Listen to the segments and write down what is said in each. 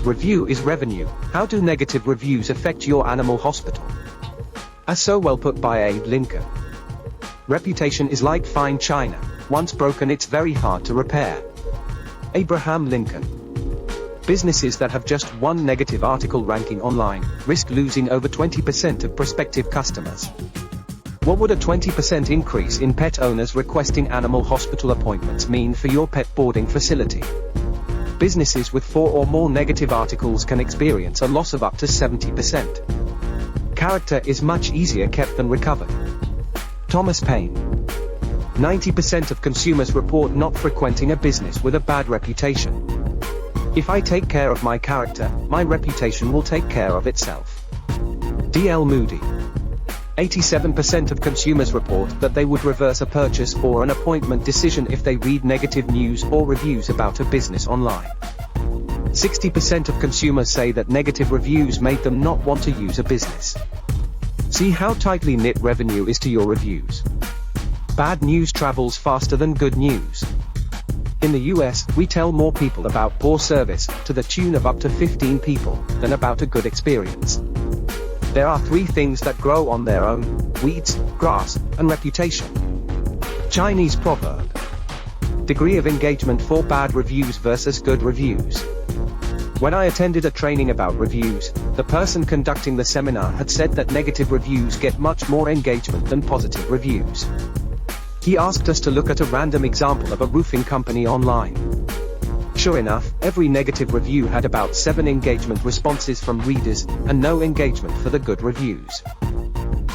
Review is revenue. How do negative reviews affect your animal hospital? As so well put by Abe Lincoln. Reputation is like fine china. Once broken, it's very hard to repair. Abraham Lincoln. Businesses that have just one negative article ranking online risk losing over 20% of prospective customers. What would a 20% increase in pet owners requesting animal hospital appointments mean for your pet boarding facility? Businesses with 4 or more negative articles can experience a loss of up to 70%. Character is much easier kept than recovered. Thomas Paine. 90% of consumers report not frequenting a business with a bad reputation. If I take care of my character, my reputation will take care of itself. D.L. Moody. 87% of consumers report that they would reverse a purchase or an appointment decision if they read negative news or reviews about a business online. 60% of consumers say that negative reviews made them not want to use a business. See how tightly knit revenue is to your reviews. Bad news travels faster than good news. In the US, we tell more people about poor service, to the tune of up to 15 people, than about a good experience. There are 3 things that grow on their own: weeds, grass, and reputation. Chinese proverb. Degree of engagement for bad reviews versus good reviews. When I attended a training about reviews, the person conducting the seminar had said that negative reviews get much more engagement than positive reviews. He asked us to look at a random example of a roofing company online. Sure enough, every negative review had about 7 engagement responses from readers, and no engagement for the good reviews.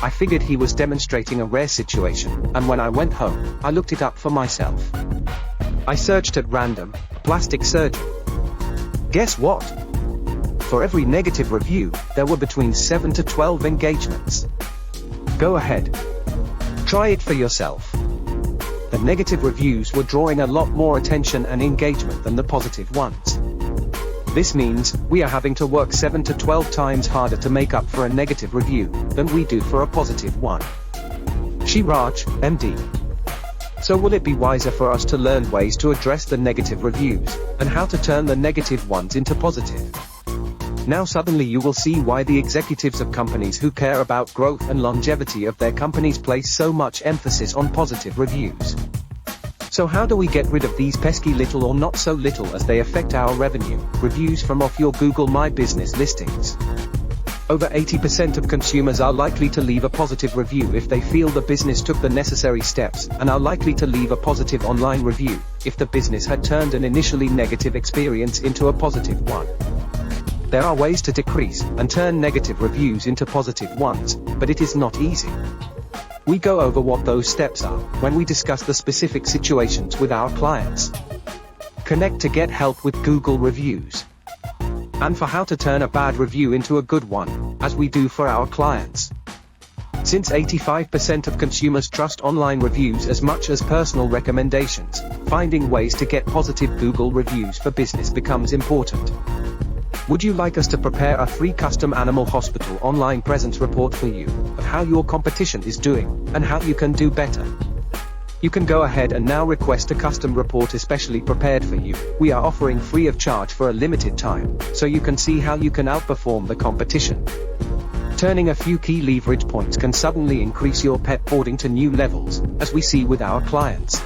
I figured he was demonstrating a rare situation, and when I went home, I looked it up for myself. I searched at random, plastic surgeon. Guess what? For every negative review, there were between 7 to 12 engagements. Go ahead. Try it for yourself. The negative reviews were drawing a lot more attention and engagement than the positive ones. This means, we are having to work 7 to 12 times harder to make up for a negative review, than we do for a positive one. Shiraj, MD. So will it be wiser for us to learn ways to address the negative reviews, and how to turn the negative ones into positive? Now suddenly you will see why the executives of companies who care about growth and longevity of their companies place so much emphasis on positive reviews. So how do we get rid of these pesky little or not so little as they affect our revenue, reviews from off your Google My Business listings? Over 80% of consumers are likely to leave a positive review if they feel the business took the necessary steps, and are likely to leave a positive online review if the business had turned an initially negative experience into a positive one. There are ways to decrease and turn negative reviews into positive ones, but it is not easy. We go over what those steps are when we discuss the specific situations with our clients. Connect to get help with Google reviews. And for how to turn a bad review into a good one, as we do for our clients. Since 85% of consumers trust online reviews as much as personal recommendations, finding ways to get positive Google reviews for business becomes important. Would you like us to prepare a free custom animal hospital online presence report for you, of how your competition is doing, and how you can do better? You can go ahead and now request a custom report especially prepared for you. We are offering free of charge for a limited time, so you can see how you can outperform the competition. Turning a few key leverage points can suddenly increase your pet boarding to new levels, as we see with our clients.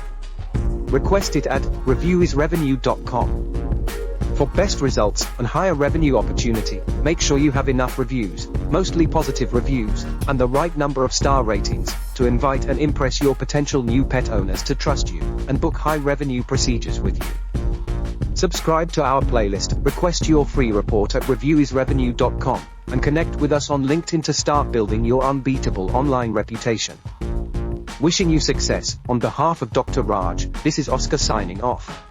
Request it at reviewisrevenue.com. For best results and higher revenue opportunity, make sure you have enough reviews, mostly positive reviews, and the right number of star ratings, to invite and impress your potential new pet owners to trust you, and book high revenue procedures with you. Subscribe to our playlist, request your free report at reviewisrevenue.com, and connect with us on LinkedIn to start building your unbeatable online reputation. Wishing you success, on behalf of Dr. Raj, this is Oscar signing off.